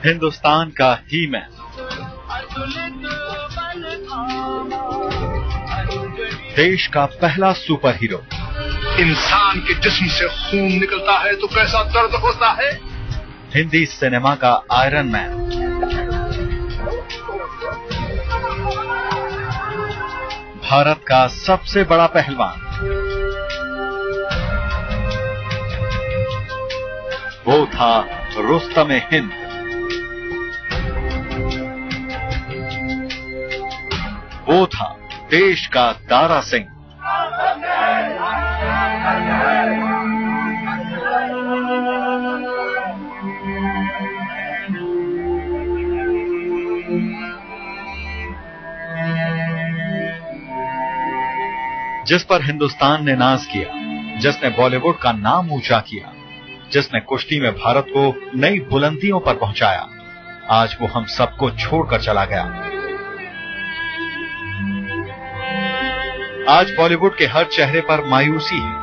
हिंदुस्तान का ही मैन, देश का पहला सुपर हीरो। इंसान के जिस्म से खून निकलता है तो कैसा दर्द होता है। हिंदी सिनेमा का आयरन मैन, भारत का सबसे बड़ा पहलवान, वो था रुस्तम-ए हिंद। वो था देश का दारा सिंह। जिस पर हिंदुस्तान ने नाज किया, जिसने बॉलीवुड का नाम ऊंचा किया, जिसने कुश्ती में भारत को नई बुलंदियों पर पहुंचाया, आज वो हम सबको छोड़कर चला गया। आज बॉलीवुड के हर चेहरे पर मायूसी है।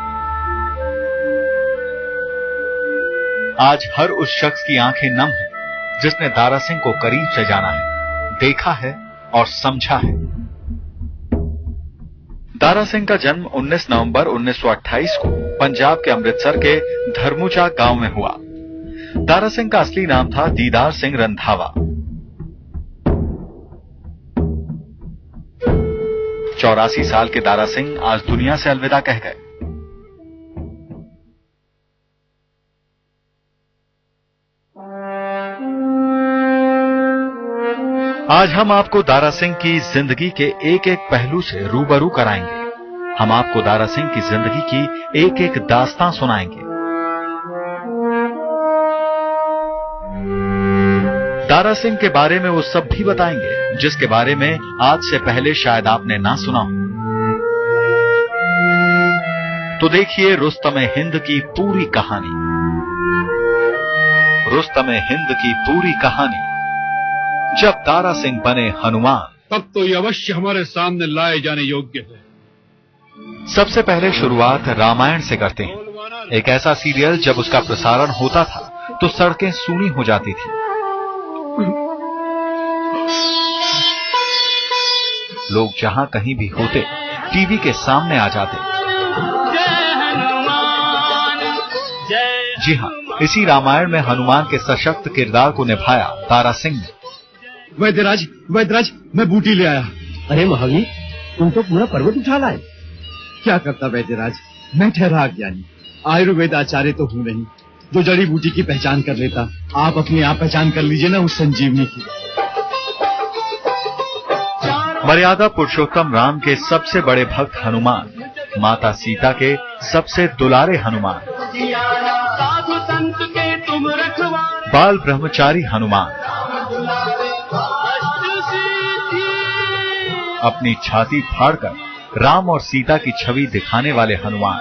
आज हर उस शख्स की आंखें नम है जिसने दारा सिंह को करीब से जाना है, देखा है और समझा है। दारा सिंह का जन्म 19 नवंबर 1928 को पंजाब के अमृतसर के धर्मूचा गांव में हुआ। दारा सिंह का असली नाम था दीदार सिंह रंधावा। 84 साल के दारा सिंह आज दुनिया से अलविदा कह गए। आज हम आपको दारा सिंह की जिंदगी के एक एक पहलू से रूबरू कराएंगे। हम आपको दारा सिंह की जिंदगी की एक एक दास्तां सुनाएंगे। दारा सिंह के बारे में वो सब भी बताएंगे जिसके बारे में आज से पहले शायद आपने ना सुना हो। तो देखिए रुस्तम-ए हिंद की पूरी कहानी। रुस्तम-ए हिंद की पूरी कहानी, जब दारा सिंह बने हनुमान। तब तो ये अवश्य हमारे सामने लाए जाने योग्य है। सबसे पहले शुरुआत रामायण से करते हैं। एक ऐसा सीरियल जब उसका प्रसारण होता था तो सड़कें सूनी हो जाती थी। लोग जहां कहीं भी होते टीवी के सामने आ जाते। जी हां, इसी रामायण में हनुमान के सशक्त किरदार को निभाया दारा सिंह ने। वैद्यराज, वैद्यराज, मैं बूटी ले आया। अरे महावीर, तुम तो पूरा पर्वत उठा लाए। क्या करता वैद्यराज, मैं ठहरा ज्ञानी, आयुर्वेद आचार्य तो हूँ नहीं जो जड़ी बूटी की पहचान कर लेता। आप अपनी आप पहचान कर लीजिए ना उस संजीवनी की। मर्यादा पुरुषोत्तम राम के सबसे बड़े भक्त हनुमान, माता सीता के सबसे दुलारे हनुमान, बाल ब्रह्मचारी हनुमान, अपनी छाती फाड़कर राम और सीता की छवि दिखाने वाले हनुमान,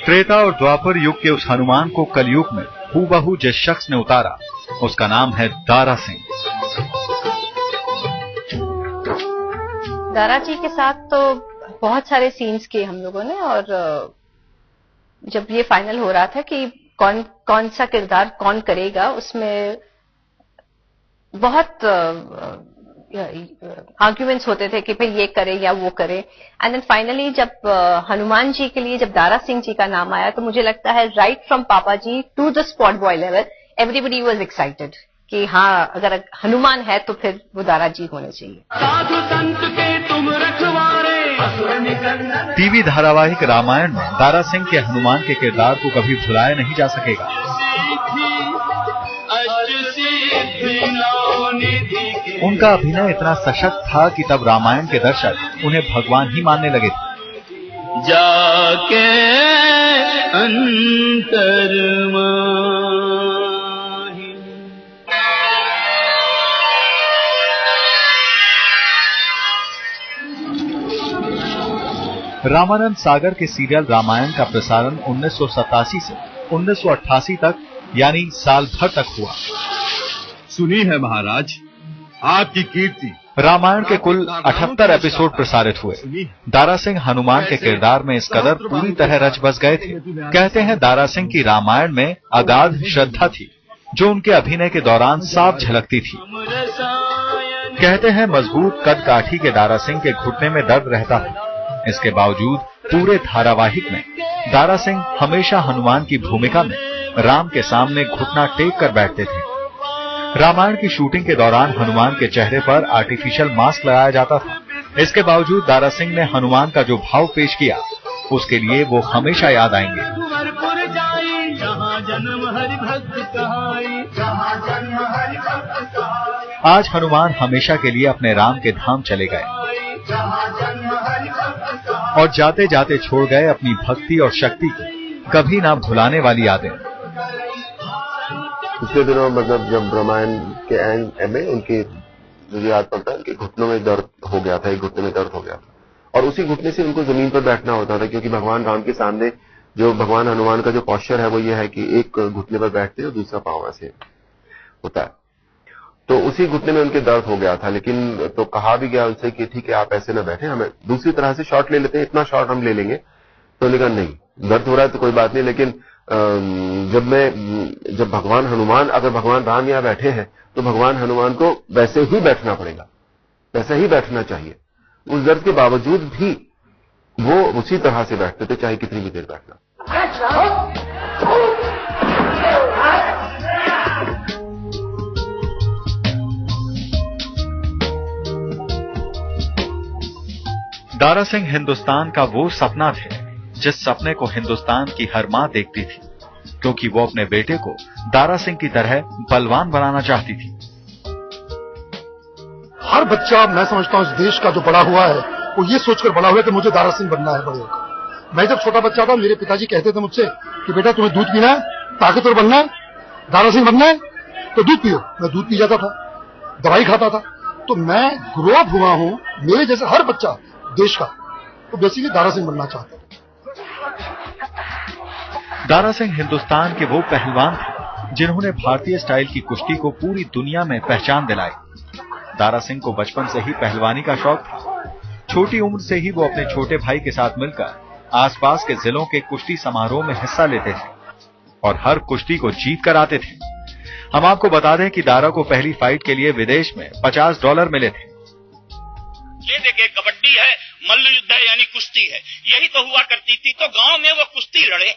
त्रेता और द्वापर युग के उस हनुमान को कलयुग में हूबहू जिस शख्स ने उतारा, उसका नाम है दारा सिंह। दारा जी के साथ तो बहुत सारे सीन्स किए हम लोगों ने, और जब ये फाइनल हो रहा था कि कौन सा किरदार कौन करेगा, उसमें बहुत आर्ग्यूमेंट्स होते थे कि भाई ये करे या वो करे। एंड देन फाइनली जब हनुमान जी के लिए जब दारा सिंह जी का नाम आया, तो मुझे लगता है right from papa ji to the spot boy level everybody was excited कि हाँ, अगर हनुमान है तो फिर वो दारा जी होने चाहिए। टीवी धारावाहिक रामायण में दारा सिंह के हनुमान के किरदार को कभी भुलाया नहीं जा सकेगा। उनका अभिनय इतना सशक्त था कि तब रामायण के दर्शक उन्हें भगवान ही मानने लगे थे। जाके अंतर रामानंद सागर के सीरियल रामायण का प्रसारण 1987 से 1988 तक यानी साल भर तक हुआ। सुनी है महाराज, आपकी कीर्ति रामायण के कुल 78 एपिसोड प्रसारित हुए। दारा सिंह हनुमान के किरदार में इस कदर पूरी तरह रच बस गए थे। कहते हैं दारा सिंह की रामायण में अगाध श्रद्धा थी, जो उनके अभिनय के दौरान साफ झलकती थी। कहते हैं मजबूत कद काठी के दारा सिंह के घुटने में दर्द रहता था। इसके बावजूद पूरे धारावाहिक में दारा सिंह हमेशा हनुमान की भूमिका में राम के सामने घुटना टेक कर बैठते थे। रामायण की शूटिंग के दौरान हनुमान के चेहरे पर आर्टिफिशियल मास्क लगाया जाता था। इसके बावजूद दारा सिंह ने हनुमान का जो भाव पेश किया, उसके लिए वो हमेशा याद आएंगे। आज हनुमान हमेशा के लिए अपने राम के धाम चले गए और जाते जाते छोड़ गए अपनी भक्ति और शक्ति की कभी ना भुलाने वाली यादें। पिछले दिनों मतलब जब रामायण के एंड में उनके, मुझे याद पड़ता है, उनके घुटनों में दर्द हो गया था, एक घुटने में दर्द हो गया था और उसी घुटने से उनको जमीन पर बैठना होता था, क्योंकि भगवान राम के सामने जो भगवान हनुमान का जो पोस्चर है वो ये है कि एक घुटने पर बैठते हैं और दूसरा पांव ऐसे होता है। तो उसी घुटने में उनके दर्द हो गया था, लेकिन तो कहा भी गया उनसे कि ठीक है आप ऐसे ना बैठे, हमें दूसरी तरह से शॉट ले लेते हैं, इतना शॉट हम ले लेंगे। तो उन्होंने कहा नहीं, दर्द हो रहा है तो कोई बात नहीं, लेकिन जब भगवान हनुमान, अगर भगवान राम यहां बैठे हैं तो भगवान हनुमान को वैसे ही बैठना पड़ेगा, वैसे ही बैठना चाहिए। उस दर्द के बावजूद भी वो उसी तरह से बैठते थे, चाहे कितनी भी देर बैठना। दारा सिंह हिंदुस्तान का वो सपना थे जिस सपने को हिंदुस्तान की हर मां देखती थी, क्योंकि वो अपने बेटे को दारा सिंह की तरह बलवान बनाना चाहती थी। हर बच्चा, मैं समझता हूं इस देश का जो बड़ा हुआ है वो ये सोचकर बड़ा हुआ है कि मुझे दारा सिंह बनना है बड़े होकर। मैं जब छोटा बच्चा था मेरे पिताजी कहते थे मुझसे कि बेटा तुम्हें दूध पीना है, ताकतवर बनना है, दारा सिंह बनना है तो दूध पियो। मैं दूध पी जाता था, दवाई खाता था। तो मैं ग्रो अप हुआ हूं, मेरे जैसे हर बच्चा देश का तो बेसिकली दारा सिंह बनना चाहता है। दारा सिंह हिंदुस्तान के वो पहलवान थे जिन्होंने भारतीय स्टाइल की कुश्ती को पूरी दुनिया में पहचान दिलाई। दारा सिंह को बचपन से ही पहलवानी का शौक था। छोटी उम्र से ही वो अपने छोटे भाई के साथ मिलकर आसपास के जिलों के कुश्ती समारोह में हिस्सा लेते थे और हर कुश्ती को जीत कर आते थे। हम आपको बता दें कि दारा को पहली फाइट के लिए विदेश में $50 मिले थे। ये देखिए कबड्डी है, मल्ल युद्ध है, यानी कुश्ती है, यही तो हुआ करती थी। तो गांव में वो कुश्ती लड़े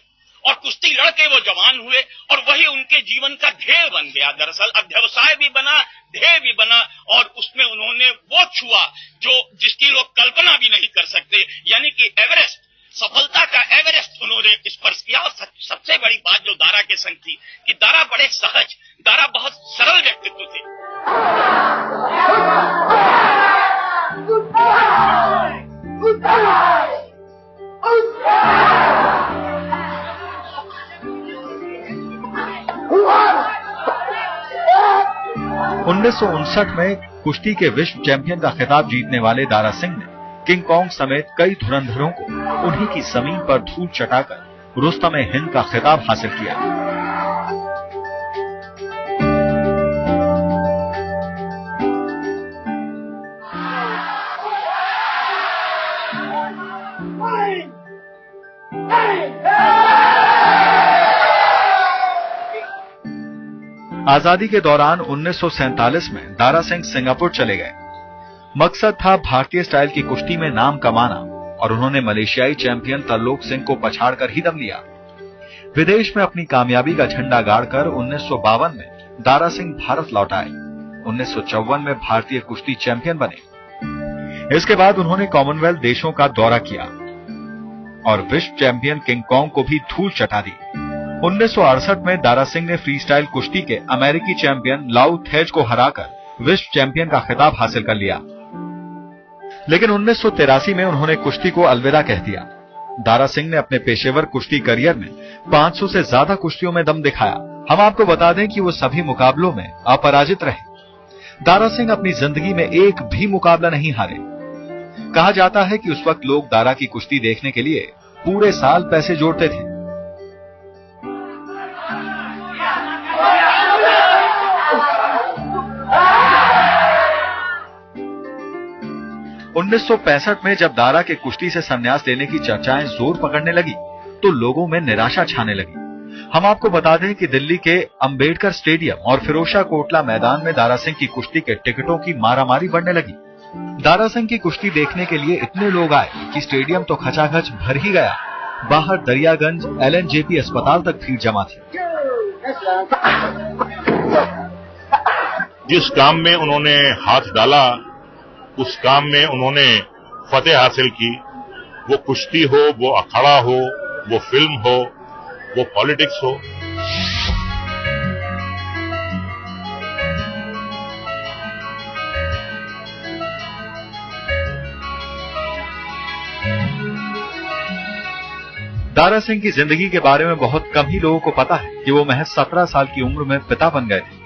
और कुश्ती लड़के वो जवान हुए और वही उनके जीवन का ध्येय बन गया। दरअसल अध्यवसाय भी बना, ध्येय भी बना और उसमें उन्होंने वो छुआ जो जिसकी लोग कल्पना भी नहीं कर सकते, यानी कि एवरेस्ट, सफलता का एवरेस्ट उन्होंने स्पर्श किया। और सबसे बड़ी बात जो दारा के संग थी कि दारा बड़े सहज, दारा बहुत सरल व्यक्तित्व थे। 1959 में कुश्ती के विश्व चैंपियन का खिताब जीतने वाले दारा सिंह ने किंग कॉन्ग समेत कई धुरंधरों को उन्हीं की जमीन पर धूल चटाकर रुस्तम-ए-हिंद का खिताब हासिल किया। आजादी के दौरान 1947 में दारा सिंह सिंगापुर चले गए। मकसद था भारतीय स्टाइल की कुश्ती में नाम कमाना और उन्होंने मलेशियाई चैंपियन तरलोक सिंह को पछाड़कर ही दम लिया। विदेश में अपनी कामयाबी का झंडा गाड़कर 1952 में दारा सिंह भारत लौट आए। 1954 में भारतीय कुश्ती चैंपियन बने। इसके बाद उन्होंने कॉमनवेल्थ देशों का दौरा किया और विश्व चैंपियन किंग कॉन्ग को भी धूल चटा दी। 1968 में दारा सिंह ने फ्री स्टाइल कुश्ती के अमेरिकी चैंपियन लाउ थेज को हराकर विश्व चैंपियन का खिताब हासिल कर लिया। लेकिन 1983 में उन्होंने कुश्ती को अलविदा कह दिया। दारा सिंह ने अपने पेशेवर कुश्ती करियर में 500 से ज्यादा कुश्तियों में दम दिखाया। हम आपको बता दें कि वो सभी मुकाबलों में अपराजित रहे। दारा सिंह अपनी जिंदगी में एक भी मुकाबला नहीं हारे। कहा जाता है कि उस वक्त लोग दारा की कुश्ती देखने के लिए पूरे साल पैसे जोड़ते थे। 1965 में जब दारा के कुश्ती से संन्यास लेने की चर्चाएं जोर पकड़ने लगी तो लोगों में निराशा छाने लगी। हम आपको बता दें कि दिल्ली के अंबेडकर स्टेडियम और फिरोजशाह कोटला मैदान में दारा सिंह की कुश्ती के टिकटों की मारामारी बढ़ने लगी। दारा सिंह की कुश्ती देखने के लिए इतने लोग आए कि स्टेडियम तो खचाखच भर ही गया। बाहर दरियागंज LNJP अस्पताल तक भीड़ जमा थी। जिस काम में उन्होंने हाथ डाला उस काम में उन्होंने फतेह हासिल की। वो कुश्ती हो, वो अखाड़ा हो, वो फिल्म हो, वो पॉलिटिक्स हो। दारा सिंह की जिंदगी के बारे में बहुत कम ही लोगों को पता है कि वो महज 17 साल की उम्र में पिता बन गए थे।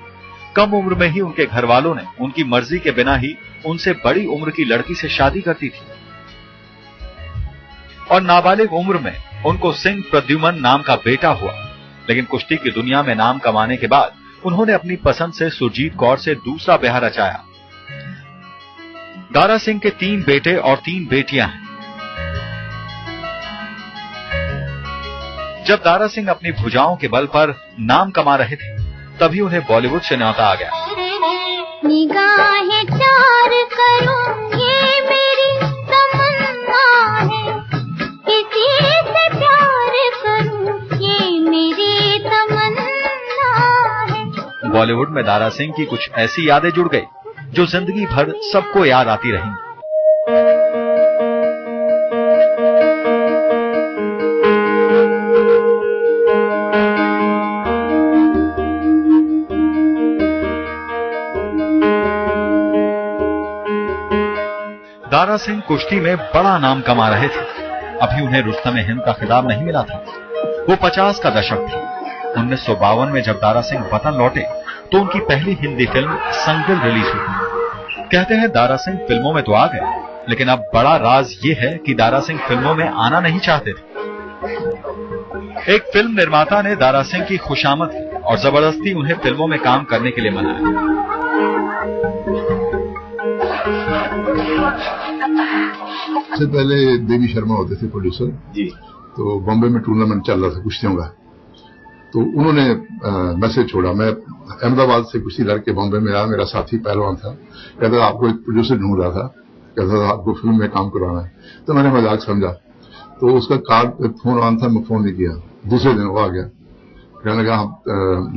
कम उम्र में ही उनके घर वालों ने उनकी मर्जी के बिना ही उनसे बड़ी उम्र की लड़की से शादी कर दी थी और नाबालिग उम्र में उनको सिंह प्रद्युमन नाम का बेटा हुआ। लेकिन कुश्ती की दुनिया में नाम कमाने के बाद उन्होंने अपनी पसंद से सुरजीत कौर से दूसरा ब्याह रचाया। दारा सिंह के 3 बेटे और 3 बेटियां हैं। जब दारा सिंह अपनी भुजाओं के बल पर नाम कमा रहे थे तभी उन्हें बॉलीवुड से न्योता आ गया। निगाहें चार करूं ये मेरी तमन्ना है, किसी से प्यार करूं ये मेरी तमन्ना है। बॉलीवुड में दारा सिंह की कुछ ऐसी यादें जुड़ गई जो जिंदगी भर सबको याद आती रहेंगी। दारा सिंह कुश्ती में बड़ा नाम कमा रहे थे। अभी उन्हें रुस्तम-ए-हिंद का खिताब नहीं मिला था। वो 50 का दशक था। 1952 में जब दारा सिंह वतन लौटे तो उनकी पहली हिंदी फिल्म संगिल रिलीज हुई। कहते हैं दारा सिंह फिल्मों में तो आ गए, लेकिन अब बड़ा राज ये है कि दारा सिंह फिल्मों में आना नहीं चाहते थे। एक फिल्म निर्माता ने दारा सिंह की खुशामद की और जबरदस्ती उन्हें फिल्मों में काम करने के लिए मनाया। सबसे पहले देवी शर्मा होते थे प्रोड्यूसर जी। तो बॉम्बे में टूर्नामेंट चल रहा था कुश्तियों का, तो उन्होंने मैसेज छोड़ा। मैं अहमदाबाद से कुश्ती लड़के बॉम्बे में आया, मेरा साथी पहलवान था, कहता था आपको एक प्रोड्यूसर ढूंढ रहा था, कहता था आपको फिल्म में काम करवाना है। तो मैंने मजाक समझा, तो उसका कार्ड पे फोन ऑन था, मैं फोन नहीं किया। दूसरे दिन वो आ गया, कहने लगा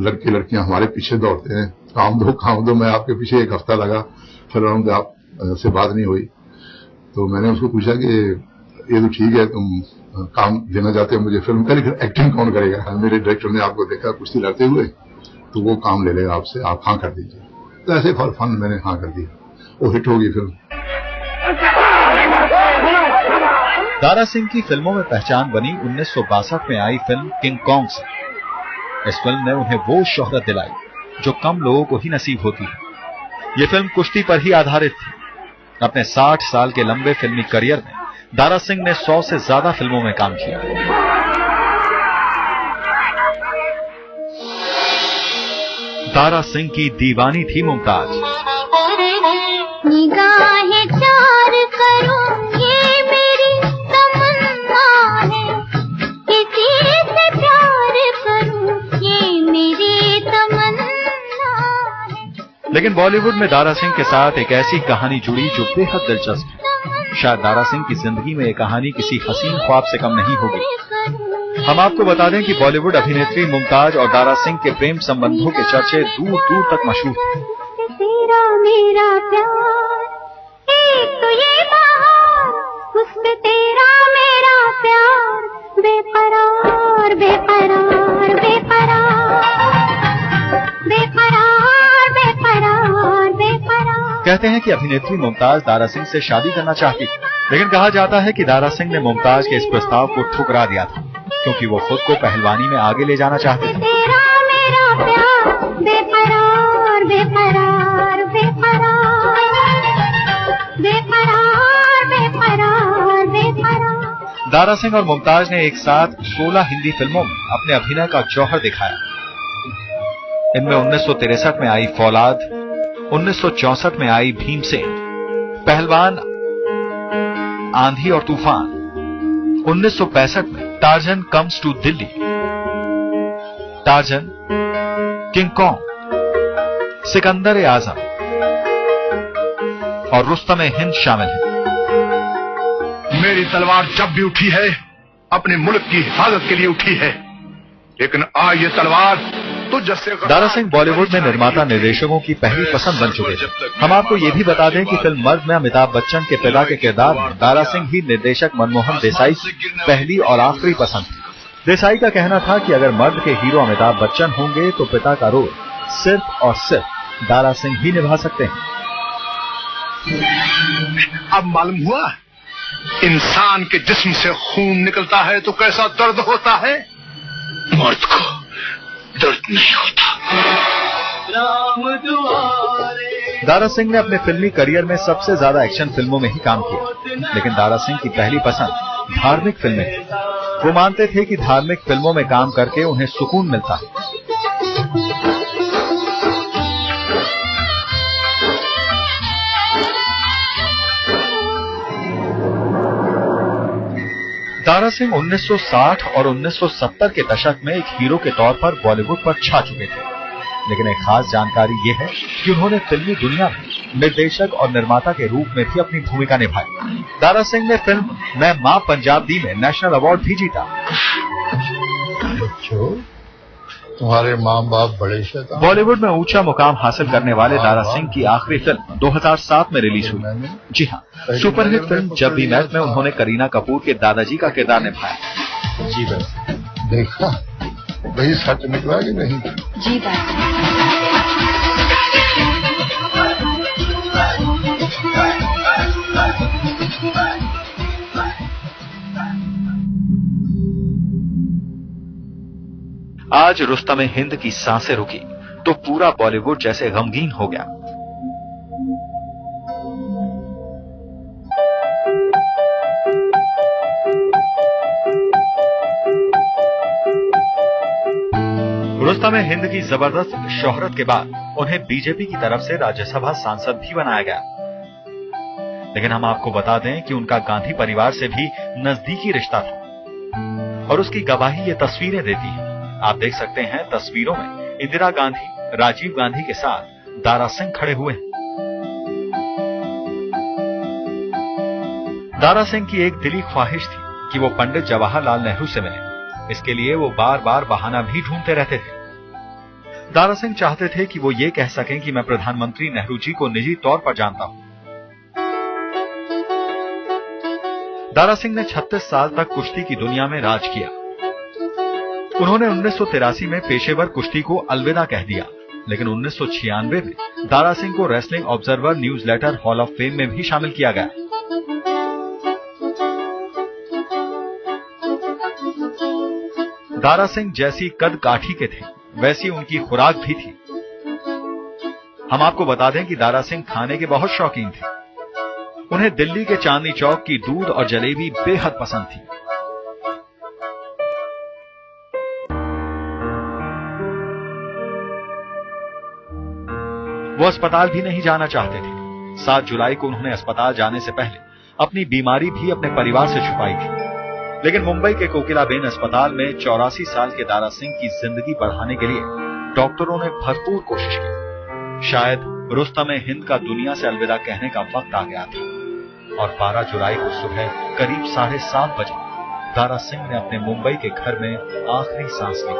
लड़के लड़कियां हमारे पीछे दौड़ते हैं, काम दो। मैं आपके पीछे 1 हफ्ता लगा, फिर आप से बात नहीं हुई। तो मैंने उसको पूछा कि ये तो ठीक है, तुम काम देना चाहते हो मुझे फिल्म का, लेकिन एक्टिंग कौन करेगा? मेरे डायरेक्टर ने आपको देखा कुश्ती लड़ते हुए, तो वो काम ले लेगा आपसे, आप हाँ कर दीजिए। तो ऐसे फॉर फन मैंने हाँ कर दिया, वो हिट हो गई फिल्म। दारा सिंह की फिल्मों में पहचान बनी 1962 में आई फिल्म किंग कॉन्ग से। इस फिल्म ने उन्हें वो शोहरत दिलाई जो कम लोगों को ही नसीब होती है। ये फिल्म कुश्ती पर ही आधारित थी। अपने 60 साल के लंबे फिल्मी करियर में दारा सिंह ने 100 से ज्यादा फिल्मों में काम किया। दारा सिंह की दीवानी थी मुमताज। निगाहें चार करूं ये मेरी तमन्ना है, किसी से प्यार करूं ये मेरी तमन्ना है। लेकिन बॉलीवुड में दारा सिंह के साथ एक ऐसी कहानी जुड़ी जो बेहद दिलचस्प है। शायद दारा सिंह की जिंदगी में ये कहानी किसी हसीन ख्वाब से कम नहीं होगी। हम आपको बता दें कि बॉलीवुड अभिनेत्री मुमताज और दारा सिंह के प्रेम संबंधों के चर्चे दूर दूर तक मशहूर थे। तेरा मेरा प्यार, एक तो ये बहार, उस पे तेरा मेरा प्यार, बेकरार बेकरार बेकरार बेकरार बेकरार बेकरार। कहते हैं कि अभिनेत्री मुमताज दारा सिंह से शादी करना चाहती थी, लेकिन कहा जाता है कि दारा सिंह ने मुमताज के इस प्रस्ताव को ठुकरा दिया था, क्योंकि वो खुद को पहलवानी में आगे ले जाना चाहते थे। तेरा मेरा प्यार, बेकरार बेकरार बेकरार बेकरार बेकरार बेकरार। दारा सिंह और मुमताज ने एक साथ 16 हिंदी फिल्मों में अपने अभिनय का जौहर दिखाया। इनमें 1963 में आई फौलाद, 1964 में आई भीमसेन, पहलवान आंधी और तूफान, 1965 में Tarzan comes to Delhi, Tarzan, King Kong, Sikandar Azam और रुस्तम हिंद शामिल हैं। मेरी तलवार जब भी उठी है अपने मुल्क की हिफाजत के लिए उठी है, लेकिन आज ये तलवार तो जैसे। दारा सिंह बॉलीवुड में निर्माता निर्देशकों की पहली पसंद बन चुके थे। हम आपको ये भी बता दें कि फिल्म मर्द में अमिताभ बच्चन के पिता के किरदार में दारा सिंह ही निर्देशक मनमोहन देसाई की पहली और आखिरी पसंद थी। देसाई का कहना था कि अगर मर्द के हीरो अमिताभ बच्चन होंगे तो पिता का रोल सिर्फ और सिर्फ दारा सिंह ही निभा सकते हैं। अब मालूम हुआ इंसान के जिस्म से खून निकलता है तो कैसा दर्द होता है, मर्द को दर्द नहीं होता। दारा सिंह ने अपने फिल्मी करियर में सबसे ज्यादा एक्शन फिल्मों में ही काम किया, लेकिन दारा सिंह की पहली पसंद धार्मिक फिल्में थी। वो मानते थे कि धार्मिक फिल्मों में काम करके उन्हें सुकून मिलता है। दारा सिंह 1960 और 1970 के दशक में एक हीरो के तौर पर बॉलीवुड पर छा चुके थे, लेकिन एक खास जानकारी ये है कि उन्होंने फिल्मी दुनिया में निर्देशक और निर्माता के रूप में भी अपनी भूमिका निभाई। दारा सिंह ने फिल्म मैं मां पंजाब दी में नेशनल अवार्ड भी जीता। बच्चों, तुम्हारे माँ बाप बड़े शैतान। बॉलीवुड में ऊंचा मुकाम हासिल करने वाले दारा सिंह की आखिरी फिल्म 2007 में रिलीज हुई। जी हाँ, सुपरहिट फिल्म जब वी मेट में उन्होंने करीना कपूर के दादाजी का किरदार निभाया। जी बस देखा वही सच निकला कि नहीं? जी बात। आज रुस्तम हिंद की सांसें रुकी तो पूरा बॉलीवुड जैसे गमगीन हो गया। रुस्तम हिंद की जबरदस्त शोहरत के बाद उन्हें बीजेपी की तरफ से राज्यसभा सांसद भी बनाया गया, लेकिन हम आपको बता दें कि उनका गांधी परिवार से भी नजदीकी रिश्ता था और उसकी गवाही ये तस्वीरें देती हैं। आप देख सकते हैं तस्वीरों में इंदिरा गांधी, राजीव गांधी के साथ दारा सिंह खड़े हुए हैं। दारा सिंह की एक दिली ख्वाहिश थी कि वो पंडित जवाहरलाल नेहरू से मिले। इसके लिए वो बार बार बहाना भी ढूंढते रहते थे। दारा सिंह चाहते थे कि वो ये कह सकें कि मैं प्रधानमंत्री नेहरू जी को निजी तौर पर जानता हूं। दारा सिंह ने 36 साल तक कुश्ती की दुनिया में राज किया। उन्होंने 1983 में पेशेवर कुश्ती को अलविदा कह दिया, लेकिन 1996 में दारा सिंह को wrestling observer newsletter hall of fame में भी शामिल किया गया। दारा सिंह जैसी कद काठी के थे, वैसी उनकी खुराक भी थी। हम आपको बता दें कि दारा सिंह खाने के बहुत शौकीन थे। उन्हें दिल्ली के चांदनी चौक की दूध और जलेबी बेहद पसंद थी। वो अस्पताल भी नहीं जाना चाहते थे। 7 जुलाई को उन्होंने अस्पताल जाने से पहले अपनी बीमारी भी अपने परिवार से छुपाई थी, लेकिन मुंबई के कोकिलाबेन अस्पताल में 84 साल के दारा सिंह की जिंदगी बढ़ाने के लिए डॉक्टरों ने भरपूर कोशिश की। शायद रुस्तम हिंद का दुनिया से अलविदा कहने का वक्त आ गया था और 12 जुलाई को सुबह करीब 7:30 बजे दारा सिंह ने अपने मुंबई के घर में आखिरी सांस ली।